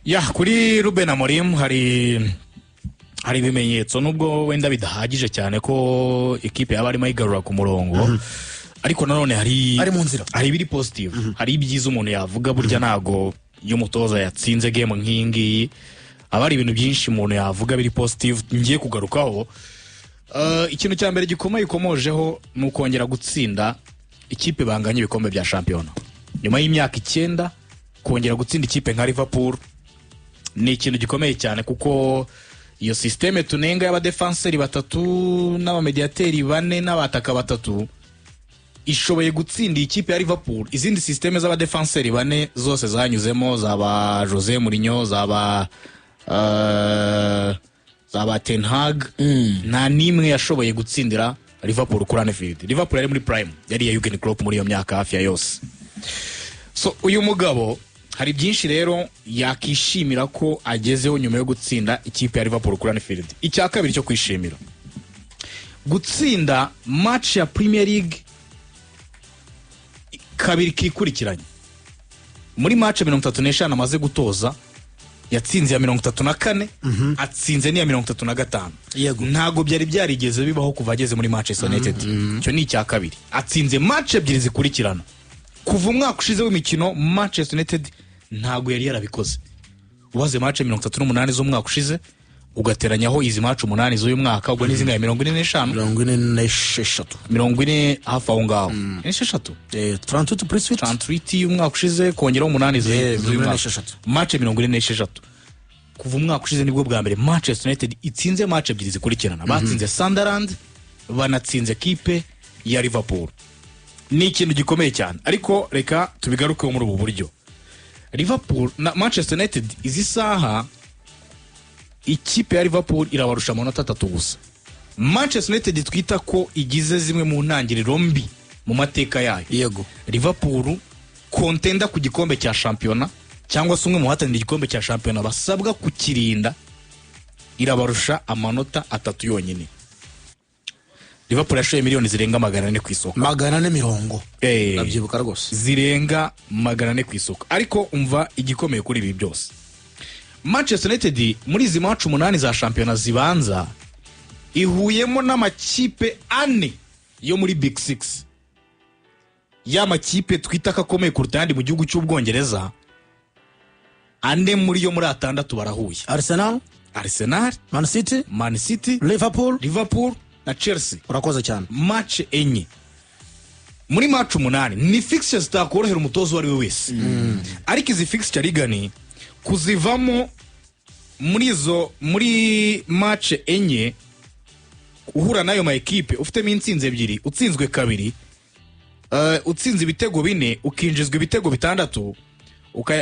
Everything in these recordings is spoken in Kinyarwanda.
Ya kuri Ruben Amorim hari ibimenyetso nubwo wenda bidahagije cyane ko equipe yaba ari mayigarura ku murongo. Ariko nanone hari mu nzira, hari biri positive, hari ibyiza umuntu yavuga burya nago iyo mutoza yatsinze game nk'ingiyi abari ibintu byinshi umuntu yavuga biri positive ngiye kugarukaho. Ikintu cya mbere gikomeye ikomojeho nukongera gutsinda ikipe banganye ibikombe bya shampiyona nyuma y'imyaka 9 kongera gutsinda ikipe nka Liverpool ni ikintu gikomeye cyane kuko iyo systeme tunenga y'aba defenseurs batatu n'abamediateri bane n'abataka batatu ishoboye gutsinda ikipe ya Liverpool. Izindi systeme z'aba defenseurs bane zose zanyuzemo zaba Jose Mourinho zaba Ten Hag nta nimwe yashoboye gutsindira Liverpool kuri Anfield. Liverpool yari muri prime yari ya Jurgen Klopp muri iyo myaka hafi ya yose. So uyu mugabo hari byinshi rero yakishimira ko agezeho nyuma yo gutsinda ikipe ya Liverpool kuri Anfield. Icya kabiri cyo kwishimira gutsinda match ya Premier League kabiri kikurikiranye muri match 35 amaze gutoza yatsinze ya 34 atsinze ni ya 35 ntago byari byarigeze bibaho kuva ageze muri Manchester United. Cyo ni icya kabiri atsinze match ebyiri zikurikirana kuva umwaka ushize w'imikino Manchester United ntago yari yarabikoze. Ubaze match 38 z'umwaka ushize ugateranyaho izi match 8 z'uyu mwaka ubwo nizinga ya 45 40 hafi aho ngaho 38 plus 38 y'umwaka ushize kongeraho 8 z'uyu mwaka match 46 kuva umwaka ushize nibwo bwa mbere Manchester United itsinze match ebyiri zikurikirana. Batsinze Sunderland banatsinze kipe ya Liverpool. Ni ikintu gikomeye cyane ariko reka tubigarukeho muri ubu buryo. Liverpool na Manchester United izi saha ikipe ya Liverpool irabarusha amanota 3 gusa. Manchester United twita ko igize zimwe mu ntangiriro mbi mu mateka yayo. Yego Liverpool contender ku gikombe cya shampiyona cyangwa se umwe mu hatanira igikombe cya shampiyona basabwa kukirinda irabarusha amanota 3 yonyine. Liverpool yashoye miliyoni zirenga 400 ku isoko. 400 nabyibuka rwose. Zirenga 400 ku isoko. Ariko umva igikomeye kuri ibi byose. Manchester United muri izi match 8 za shampiyona zibanza ihuyemo n'amakipe 4 yo muri Big 6. Ya makipe twita kakomeye kuruta yandi mu gihugu cy'Ubwongereza 4 muri yo muri 6 barahuye. Arsenal, Man City, Liverpool na Chelsea. Urakoze cyane. Match enye muri match 8 ni fixtures zitakorohera umutozo wari we wese. Ariko izi fixture rigani kuzivamo muri match enye uhura nayo ma equipe ufite minsinze ebyiri utsinzwe kabiri utsinze ibitego 4 ukinjizwa ibitego 6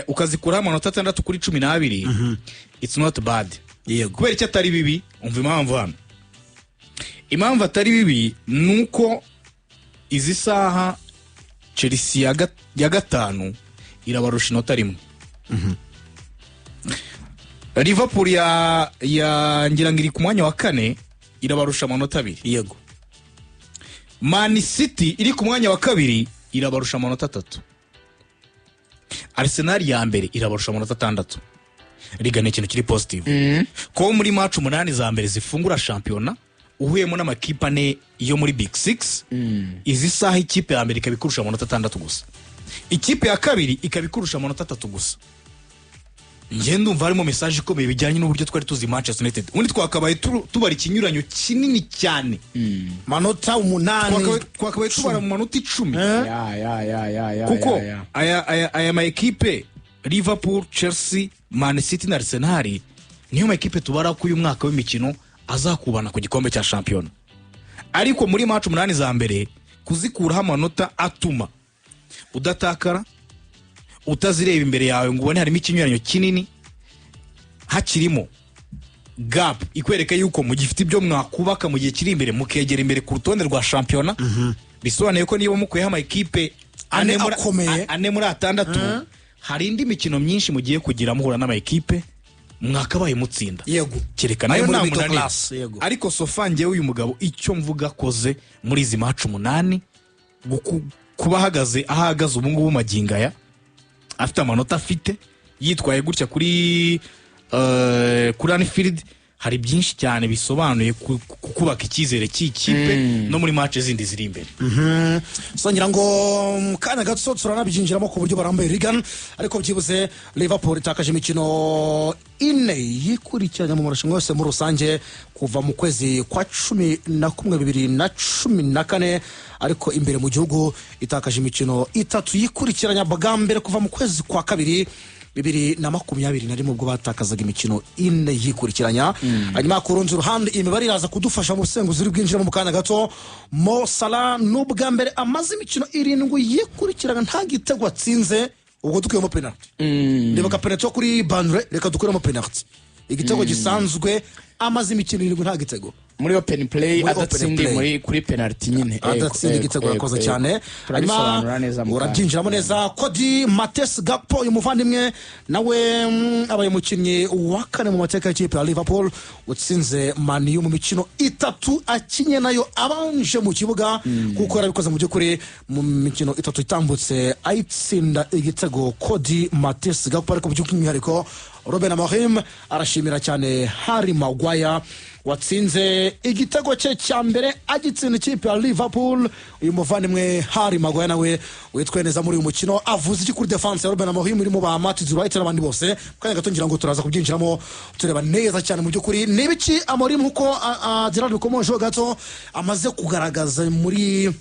ukazikura amanota 6 kuri 12. It's not bad. Yego kubera icyo atari bibi umva impamvu hano. Impamvu atari bibi nuko izi saha Chelsea ya gatanu irabarusha inota rimwe. Liverpool ya ngirangiri ku mwanya wa 4 irabarusha amanota 2. Yego Man City iri ku mwanya wa 2 irabarusha amanota 3. Arsenal ya mbere irabarusha amanota 6. Rigane ikintu kiri positive ko muri match 8 za mbere zifungura shampiyona uhuyemo n'amakipe 4 yo muri Big 6. Izi saha ikipe ya mbere ikabikurusha amanota 6 gusa, ikipe ya kabiri ikabikurusha amanota 3 gusa. Nje ndumva harimo message ikomeye bijyanye n'uburyo twari tuzi Manchester United. Undi twakabaye tubara ikinyuranyo kinini cyane. Manota 8 twakabaye tubara mu manota 10. Kuko aya ma equipe Liverpool, Chelsea, Man City na Arsenal niyo ma equipe tubara ku uyu mwaka w'imikino azakubana ku gikombe cya shampiyona. Ariko muri match 8 za mbere kuzikuraho amanota atuma udatakara utazireba imbere yawe ngo ubone harimo ikinyuranyo kinini, hakirimo gap ikwereka yuko mu gifite ibyo mwakubaka mu gihe kiri imbere mukegera imbere ku rutonde rwa shampiyona. Bisobanuye ko niba mukuyeho ama equipe 4 muri 6 hari indi mikino myinshi mugiye kugira muhura n'ama equipe mwakabaye mutsinda. Yego kerekana nayo nta munani. Ariko sofa ngewe uyu mugabo icyo mvuga koze muri izi match 8 kuba ahagaze ubu ngubu magingaya afite amanota afite yitwaye gutya kuri Anfield hari byinshi cyane bisobanuye kubaka icyizere cy'ikipe no muri match zindi ziri imbere. So ngira ngo mukanya gato turanabyinjiramo ku buryo barambaye Ligan, ariko byibuze Liverpool itakaje imikino 4 yikurikiranya mu marushanwa yose muri rusange kuva mu kwezi kwa 11 2014, ariko imbere mu gihugu itakaje imikino 3 yikurikiranya bwa mbere kuva mu kwezi kwa 2 2021 ubwo batakazaga imikino 4 yikurikiranya. Hanyuma kurunza uruhande imibare iraza kudufasha mu busenguzi uri bwinjira mu kana gato. Mo Salah n'ubwa mbere amaze imikino 7 yikurikiranya nta gitego atsinze, ubwo dukuyemo penalty. Ndeba ka penalty kuri Burnley, reka dukuremo penalty. Igitego gisanzwe amaze imikino 7 nta gitego muri open play adatsindi muri kuri penalty nyine adatsindi igitego yakoze cyane. Hanyuma urabyinjiramo neza. Cody Mates Gakpo umuvandimwe nawe abaye umukinnyi wa 4 mu mateka y'ikipe ya Liverpool utsinze Man U mu mikino 3 akinye nayo abanje mu kibuga, kuko yarabikoze mu by'ukuri mu mikino 3 itambutse ayitsinda igitego. Cody Mates Gakpo ariko by'umwihariko Ruben Amorim arashimira cyane Harry Maguire watsinze igitego cye cya mbere agitsinda ikipe ya Liverpool. Uyu muvandimwe Harry Maguire nawe witwaye neza muri uyu mukino, avuze iki kuri defense ya Ruben Amorim irimo ba Matt Zuright n'abandi bose. Kandi gato ngira ngo turaza kubyinjiramo tureba neza cyane mu by'ukuri nibiki Amorim uko Gerard Komonjo gato amaze kugaragaza muri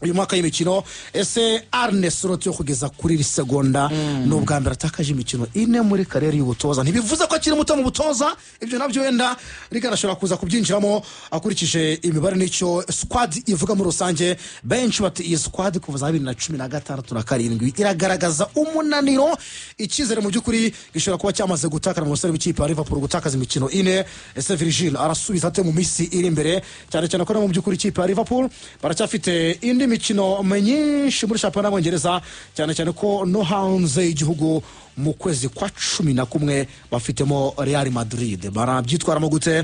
uyu mwaka y'imikino. Ese Arne Slot yo kugeza kuri segonda n'ubwa mbere atakaje imikino 4 muri karere y'ubutoza, ntibivuze ko akiri muto mu butoza. Ibyo nabyo wenda Ligan ashobora kuza kubyinjiramo akurikije imibare n'icyo squad ivuga muri rusange. Bench bati iyi squad kuva 2016 na 7 iragaragaza umunaniro, icyizere mu by'ukuri gishobora kuba cyamaze gutakara mu basore b'ikipe ya Liverpool gutakaza imikino 4. Ese Virgil arasubiza ate mu misi iri imbere, cyane cyane ko mu by'ukuri ikipe ya Liverpool baracyafite indi mikino myinshi muri shampiyona y'Abongereza, cyane cyane ko no hanze y'igihugu mu kwezi kwa 11 bafitemo Real Madrid. Barabyitwaramo gute?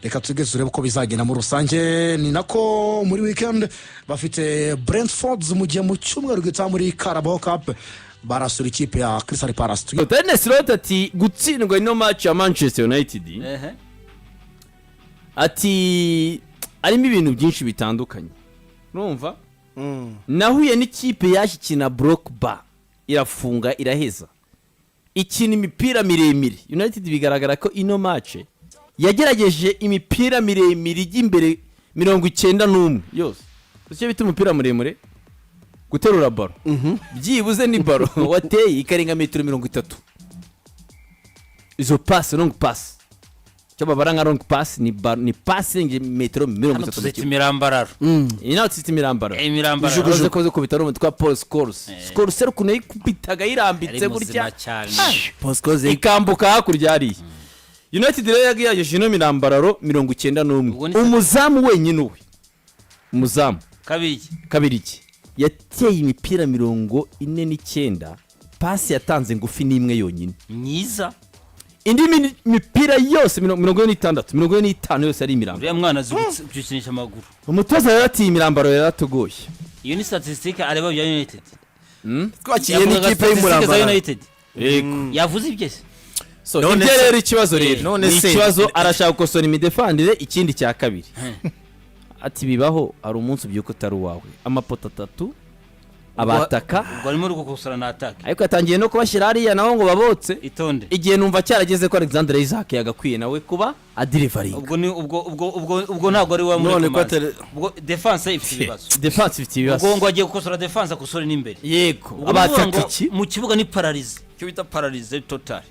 Reka tugeze turebe uko bizagenda muri rusange. Ni nako muri weekend bafite Brentford mu gihe mu cyumweru gitaha muri Carabao Cup barasura ikipe ya Crystal Palace. Arne Slot ati gutsindwa ino match ya Manchester United ati arimo ibintu byinshi bitandukanye. Urumva? Nahuye n'ikipe yashikina Brock Bar irafunga iraheza ikina imipira miremire. United bigaragara ko ino match yagerageje imipira miremire igimbere 91 yose. Icyo bita umupira muremure guterura baro byibuze ni baro wateye ikarenga metero 30. Izo pass long pass cyaba baranga long pass ni passing metero 30 imirambararo ina tsiti imirambararo uze koze ku bitaro twa Paul Scholes rukuneye kubitaga irambitse gutya Paul Scholes ikambuka hakurya ari United rero yagiye ino mirambararo 91 umuzamu wenyine we umuzamu kabiri yateye imipira 49 pasi yatanze ngufi nimwe yonyine myiza. Indi mipira yose 45 yose ari imirambo. Uriya mwana zukinisha amaguru. Umutoza yarati imirambaro yaratugoye. Iyo ni statistique areba ya United. Twakiye n'ikipe y'umurambaro United. Yego. Yavuze ibyese. So none rero ikibazo rero. None ikibazo arashaka gukosora imidefendire ikindi cya kabiri. Ati bibaho ari umunsi byuko tari wawe. Amapota 3 abataka barimo gukosora na attack, ariko atangiye no kubashyira hariya naho ngo babotse itonde. Igihe numva cyarageze ko Alexander Isaac yagakwiye nawe kuba adelivery. Ubwo ni ubwo ntago ari wa muri ubwo defense ifite ibibazo. Ubwo ngo agiye gukosora defense akosora n'imbere. Yego abataka mu kibuga ni paralyze, cyo bita paralyze total.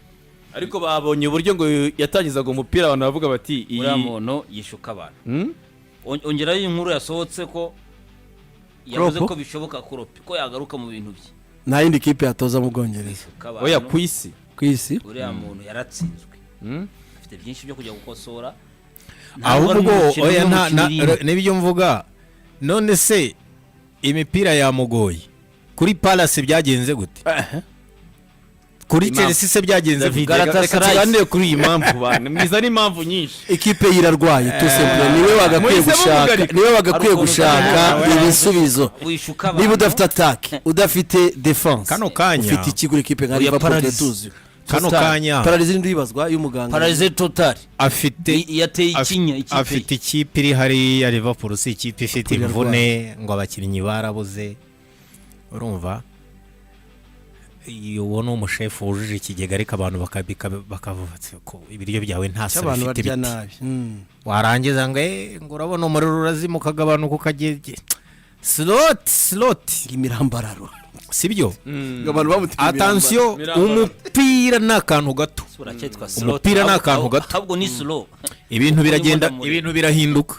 Ariko babonye uburyo ngo yatangizaga umupira abantu bavuga bati uriya muntu yishuka abantu. Ongerayo inkuru yasohotse ko yavuze ko bishoboka ko yagaruka mu bintu bye. Nta yindi kipe yatoza mu Bwongereza. Oya kwisi uriya muntu yaratsinzwe. Afite byinshi byo kujya gukosora. Ahubwo oya n'ibyo mvuga. None se imipira yamugoye kuri Palace byagenze gute? Kuri Chelsea se byagenze Galatasaray kuri iyi mpamvu bana mwiza ni impamvu nyinshi. Ikipe yirarwaye to simple niwe wagakwiye gushaka ibisubizo. Niba udafite attack udafite defense kano kanya ufite ikigura ikipe nka Liverpool tuzi kano kanya pararize ndibazwa y'umuganga pararize total afite yateye ikinya afite ikipe iri hariya Liverpool si ikipe ifite imvune ngo abakinnyi barabuze urumva iyo ubona umushefu wujuje ikigega ariko abantu bakavuga ko ibiryo byawe nta sara bifite biti warangiza ngo ngo urabona umuriro urazima ukagabanuka ukagege slot imirambararo sibyo attention umupira ni akantu gato umupira ni akantu gato ahubwo ni slow ibintu biragenda ibintu birahinduka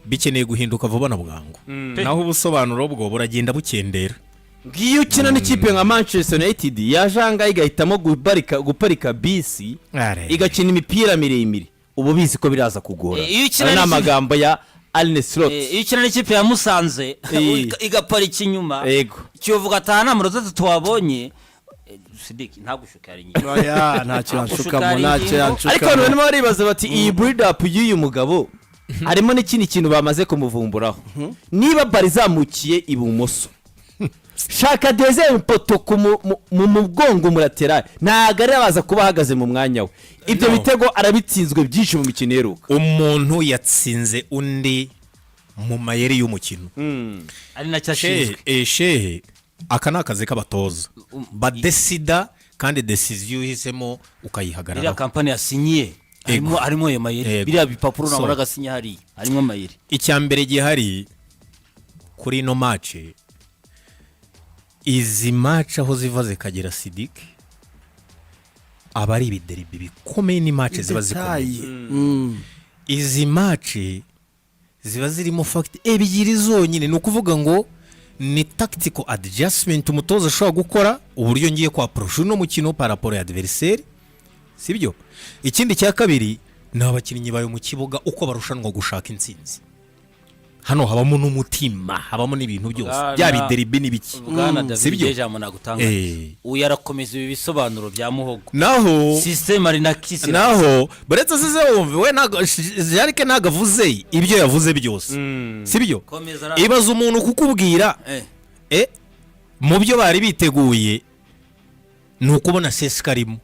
bikeneye guhinduka vuba na bwangu naho ubusobanuro bwo buragenda bukendera ngiyo ukina n'ikipe nka Manchester United yajanga igahitamo guparika bisi igakina imipira miremire ubu bizi ko biraza kugora ari n'amagambo ya Arne Slot iyo ukina n'ikipe ya Musanze igaparika inyuma kiyovuga atahana mu rotatu twabonye Sidiki ntagushuka ari nyine oya ntacyo yanshukamo ntacyo yanshukamo ariko abantu barimo baribaza bati iyi build up y'uyu mugabo harimo n'ikindi kintu bamaze kumuvumburaho niba bari zamukiye ibumoso shaka deuxième poto mu mugongo mulateral ntago ari abaza kuba ahagaze mu mwanya we ibyo bitego arabitsinzwe byinshi mu mikino yeruka umuntu yatsinze undi mu mayeri y'umukino ari na cyashinzwe shehe aka ni akazi k'abatoza badesida kandi decision uhisemo ukayihagarara biriya kampani yasinyiye harimo ayo mayeri biriya bipapuro nabona agasinya hariya harimo amayeri icya mbere gihari kuri ino match izi match aho ziva zikagera Sidiki aba ari ibideribi bikomeye ni match ziba zikomeye izi match ziba zirimo fact ebyiri zonyine ni ukuvuga ngo ni tactical adjustment umutoza ashobora gukora uburyo ngiye kwa approach no mukino par rapport ya adversaire sibyo ikindi cya kabiri ni abakinnyi bayo mu kibuga uko barushanwa gushaka intsinzi hano habamo n'umutima habamo n'ibintu byose bya bideribi n'ibiki sibyo jambo nagutanga uyarakomeza ibi bisobanuro bya muhogo naho system ari nakisi naho baretse size wumve we jarike nagavuze ibyo yavuze byose sibyo ibaza umuntu kukubwira mu byo bari biteguye nuko ubona sesikarimo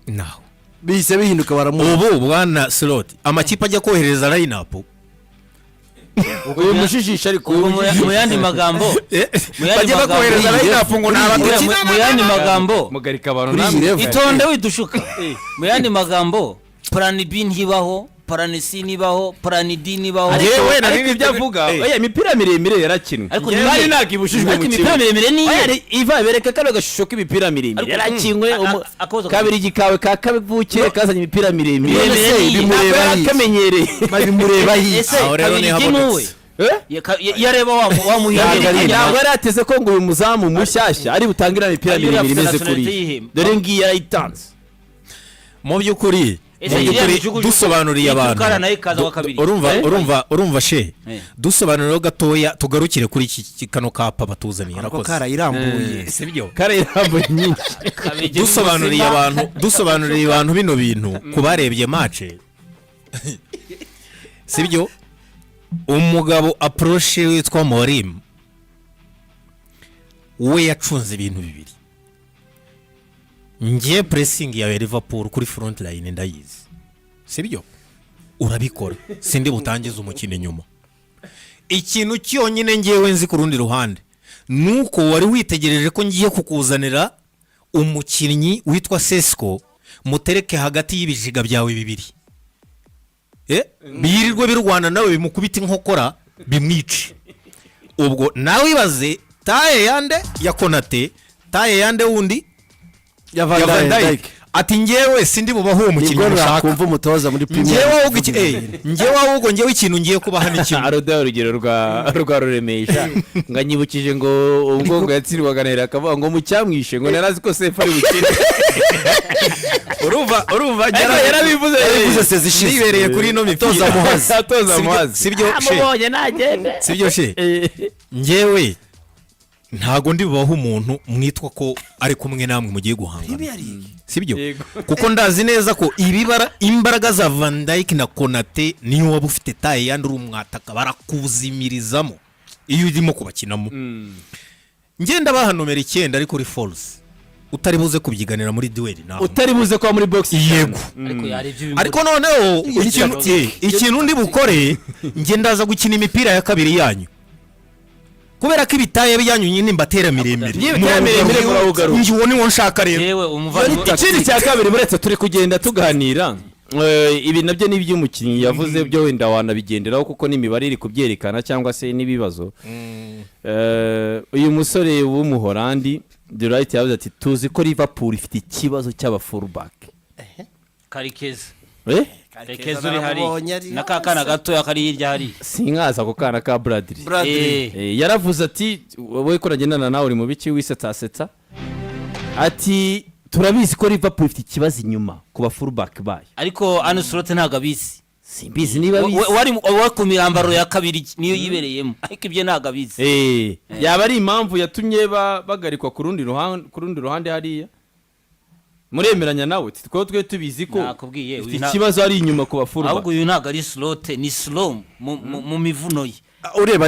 naho bise bihinduka baramuha ubu bwana Slot amakipe ajya kohereza line up uyu mushijisha ariko mu yandi magambo bajya bakohereza line up ngo nabatukina mu yandi magambo mugarika abantu namwe itonde widushuka mu yandi magambo plan B ntibaho plan C nibaho plan D nibaho yewe na nini byavuga oya imipira miremire yarakinwe ariko ntibari nagibushijwe mu imipira miremire ni iva bereka kano gashusho k'imipira miremire yarakinwe kabiri gikawe ka kabivukire kazanye imipira miremire bimureba kamenyereye bimureba aho rero ni habonetse yareba wa muhindura ntabwo yarateze ko ngo uyu muzamu mushyashya ari butangira imipira miremire imeze kuri dore ngiyi yarayitanze mu by'ukuri dusobanuriye abantu urumva she dusobanurira gatoya tugarukire kuri iki kano kapa batuzaniye arakoze karayirambuye sibyo karayirambuye nyinshi dusobanuriye abantu bino bintu kubarebye match sibyo umugabo approach witwa Morim we yacunze ibintu bibiri ngiye pressing ya Liverpool kuri front line ndayizi sibyo urabikora sindi butangiza umukino nyuma ikintu cyonyine ngiyewe nzi ku rundi ruhande nuko wari witegereje ko ngiye kukuzanira umukinnyi witwa Sesko mutereke hagati y'ibijiga byawe bibiri birirwe birwana nawe bimukubita inkokora bimwice ubwo nawe ibaze taye yande ya Konate taye yande wundi ya Van Dijk ati ngewe sindi bubaho umukinnyi ushaka kumva umutoza muri Premier ngewe ahubwo ngewe ikintu ngiye kubaha n'ikintu aroda urugero rwa ruremesha nganyibukije ngo ubwo ngo yatsirwaga nahera akavuga ngo mucyamwishe ngo narazi ko sefu ari bukire urumva yarabivuze sezishize nibereye kuri ino mitoza muhazi sibyo amubonye nagende sibyo she ngewe ntago ndi bubaho umuntu mwitwa ko ari kumwe namwe mugiye guhangana sibyo kuko ndazi neza ko imbaraga za Van Dijk na Konate niyo waba ufite taye yandi uri umwataka barakuzimirizamo iyo urimo kubakinamo ngenda baha nomero 9 ariko uri false utari buze kubyiganira muri duel nawe utari buze kwa muri box yego ariko noneho ikintu ndi bukore nge ndaza gukina imipira ya kabiri yanyu kubera ko ibitaye byanyu nyine mbatera miremire nje ubone wo nshaka rero ikindi cya kabiri buretse turi kugenda tuganira ibi nabyo ni iby'umukinnyi yavuze byo wenda wanabigenderaho kuko n'imibare iri kubyerekana cyangwa se n'ibibazo uyu musore w'umuholandi The Right yavuze ati tuzi ko Liverpool ifite ikibazo cy'aba fullback Karikeze Karikeze uri hari nakakana gato yakari hirya hari sinkaza ako kana ka Bradley yaravuze ati wowe ko nagendana nawe uri mu biki wisetsa ati turabizi ko Liverpool ifite ikibazo inyuma ku ba fullback bayo ariko Ancelotti ntago abizi simbizi niba bizi wari ku mirambaro ya kabiri niyo yibereyemo ariko ibyo ntago abizi yaba ari impamvu yatumye bagarikwa ku rundi ruhande hariya muremeranya nawe twiko twe tubizi ko ikibazo ari inyuma ku ba fullback ahubwo uyu ntago ari slot ni slow mu mivuno ye ureba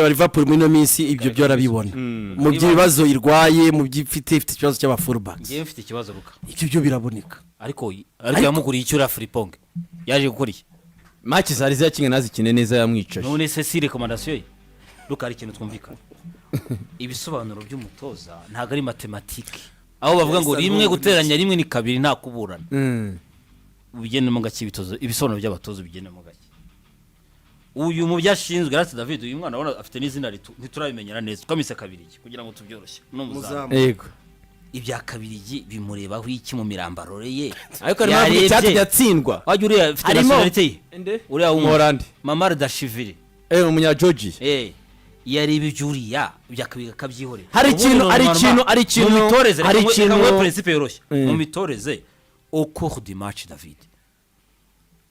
Liverpool muri no minsi ibyo byo arabibona mu by'ibibazo irwaye mu byifite ikibazo cy'aba fullback ngiye mfite ikibazo ruka ibyo byo biraboneka ariko yamuguriye icyura Frimpong yaje gukuriye match zari zakinga nazikine neza yamwicaje none se si recommandation ye ruka ari ikintu twumvikana ibisobanuro by'umutoza ntago ari matematike aho bavuga ngo rimwe guteranya rimwe ni kabiri nta kuburana ubigenemo gakibitozo ibisobanuro by'abatozo ubigenemo gake uyu mu byashinzwe Gareth David uyu mwana abona afite n'izina ntiturabimenyera neza twamise kabiri kugira ngo tubyoroshye no muzamu yego ibya kabiri bimurebaho iki mu mirambaro ye ariko ari mpamvu cyatsi yatsindwa wajya uriya afite nationality uriya w'umuholandi Mamar Dashvili umunya Georgie yareba ibyuriya bya kabiri kabyihorera hari ikintu mu mitoreze mu principe yoroshye mu mitoreze au cours du match David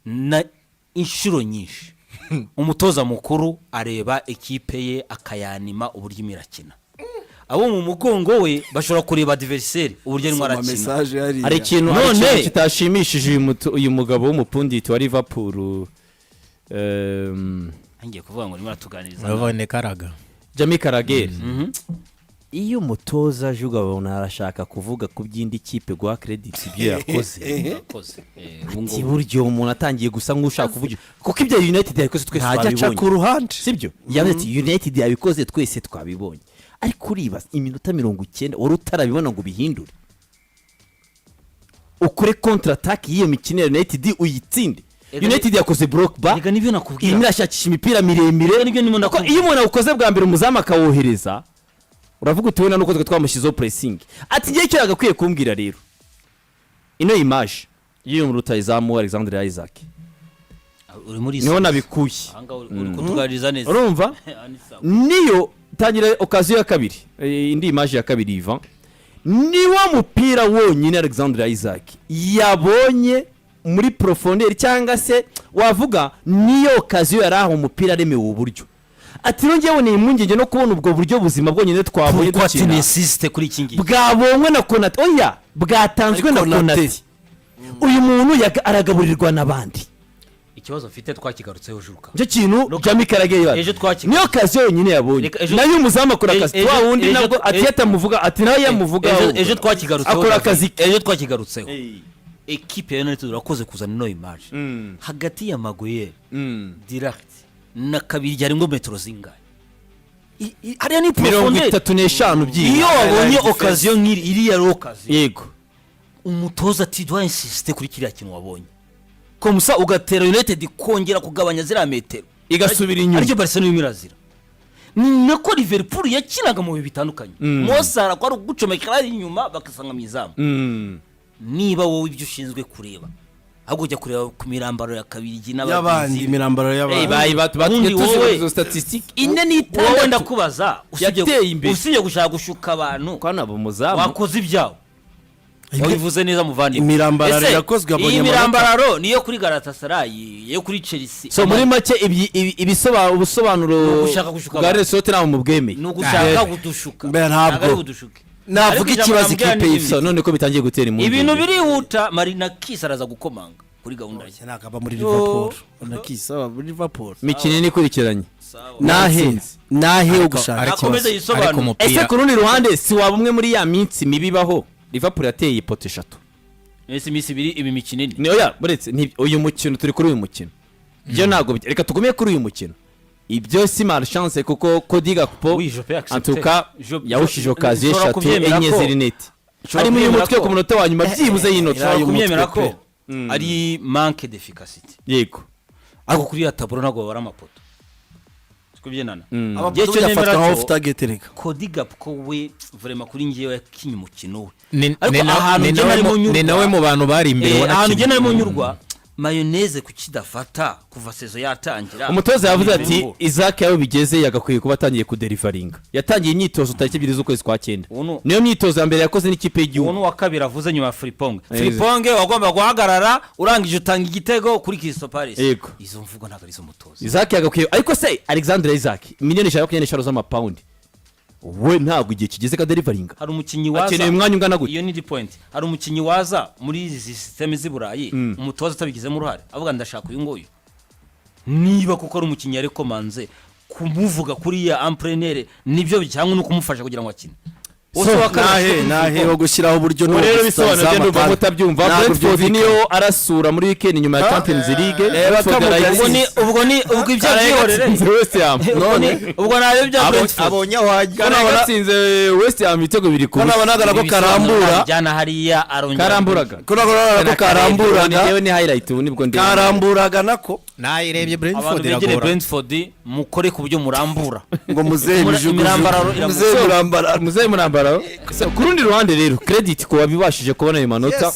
na inshuro nyinshi umutoza mukuru areba ekipe ye akayanima uburyo imirakina abo mu mugongo we bashobora kureba adversaire uburyo arimo arakina hari ikintu none kitashimishije uyu mugabo w'umupunditi wa Liverpool ngiye kuvuga ngo nimara tuganiriza Ravone Karaga Jamie Carragher iyo umutoza aje ugabona arashaka kuvuga ku byindi kipe gwa credit ibyo yakoze ati buryo umuntu atangiye gusa nk'ushaka kuvuga kuko ibyo United yabikoze twese twabibonye ku ruhande sibyo yavuze ati United yabikoze twese twabibonye ariko uriba iminota 90 wari utarabibona ngo bihindure ukore counter attack yiyo mikino United uyitsinde United yakoze block bar rega nibyo nakubwira imurashakisha imipira miremire nibyo nimo nakubwira iyo umuntu ukoze bwa mbere umuzama akawohereza uravuga utubona nuko twamushizo pressing ati giye kiraga kwiye kumbwira rero ino image yiyo mu rutayizamu Alexander Isaac uri muri niho nabikuye uri kutugaririza neza urumva niyo tangira occasion ya kabiri indi image ya kabiri Ivan niwo mupira wonyine Alexander Isaac yabonye muri profondeur cyangwa se wavuga niyo occasion yaraho umupira aremewe uburyo ati nongewe ni impungenge no kubona ubwo buryo buzima bwonyine twabonye dukina insiste kuri kingi bwabonwe na Konate oya bwatanzwe na Konate uyu muntu aragaburirwa nabandi ikibazo mfite twakigarutseho juruka cyo kintu Jamie Carragher niyo kazi yonyine yabonye nayo umuzama akora akazi wa wundi nabwo atiyata muvuga ati nayo yamuvuga ejo twakigarutseho akora akazi ejo twakigarutseho equipe ya United urakoze kuzana no image hagati ya Maguire direct na kabiri yari ngo metro zingaye ari ni profondeur 35 by'iyi iyo wabonye occasion nkiri iri ya occasion yego umutoza ati doit insister kuri kiriya kintu wabonye komusa ugatera United kongera kugabanya zira metero igasubira inyuma ariko Barcelona y'imirazira nako Liverpool yakinaga mu bitandukanye Mosara kwa gucomekera inyuma bakasanga mizamu niba wowe ibyo ushinzwe kureba ahubwo ujya kureba ku mirambaro ya kabiri y'abandi imirambaro y'abandi bayi batuze izo statistics ine ni wowe ndakubaza usibye gushaka gushuka abantu kwana bumuzamu wakoze ibyawo wabivuze neza muvandi imirambaro yakozwe abonye imirambaro niyo kuri Galatasaray yo kuri Chelsea so muri make ubusobanuro bwa Resort nawo mu bweme nugushaka gudushuka ntabwo navuga ikibazo ikipe y'ifso none ko bitangiye gutera impunzi ibintu birihuta Marina Kisa araza gukomanga kuri gahunda ye nakaba muri Liverpool na Kisa muri Liverpool mikino ni kurikiranye nahe wo gushaka akomeze yisobanure. ese ku rundi ruhande si waba umwe muri ya minsi mibi ibaho Liverpool yateye ipoto 3 ese iminsi ibiri ibi mikino ine ni oya buretse uyu mukino turi kuri uyu mukino byo ntabwo reka tugume kuri uyu mukino ibyo si malchance kuko Cody Gakpo antuka yawushije okaziyo 3 enye ziri neti harimo uyu mutwe ku munota wa nyuma byibuze y'inota kumyemera ko ari manque d'efficacité yego ariko kuri ya taburo ntabwo bara amapoto kubyinana abapoto yafatwa off target reka Cody Gakpo we vraiment kuri ngiye yakinye umukino we ni nawe mu bantu bari imbere ahantu gena arimo nyurwa mayonnaise kukidafata kuva sezo yatangira umutoza yavuze ati Isaac yawe bigeze yagakwiye kuba atangiye kuderivaringa yatangiye imyitozo tariki 2 z'ukwezi kwa 9 niyo myitozo ya mbere yakoze n'ikipe y'igihugu uno wa kabiri avuze nyuma ya Frimpong wagomba guhagarara urangije utanga igitego kuri Crystal Palace izo mvugo ntabwo ari zo mutoza Isaac yagakwiye ariko se Alexander Isaac miliyoni 25 z'amapaundi we ntabwo igihe kigeze ka derivaringa hari umukinyi waza akeneye umwanya ungana gute iyo ni point hari umukinyi waza muri izi system z'iburayi umutoza atabigizemo uruhare avuga ndashaka uyu ngoyo niba kuko ari umukinyi ariko manze kumuvuga kuri ya entraîneur nibyo cyangwa no kumufasha kugira ngo akine nahe wo gushyiraho uburyo no rero bisobanura gendo mutabyumva Brentford niyo arasura muri weekend nyuma ya Champions League ubwo ibyo byihorere West Ham none ubwo nayo bya Brentford abonye wajya natsinze West Ham ibitego biri ku nabonaga ko karambura jana hariya arongera karamburaga ko karamburaga yewe ni highlight ubu nibwo ndende karamburaga nako nayirebye Brentford iragora Brentford mukore ku buryo murambura ngo muzehe muzehe murambara ku rundi ruhande rero credit ko wabibashije kubona ayo manota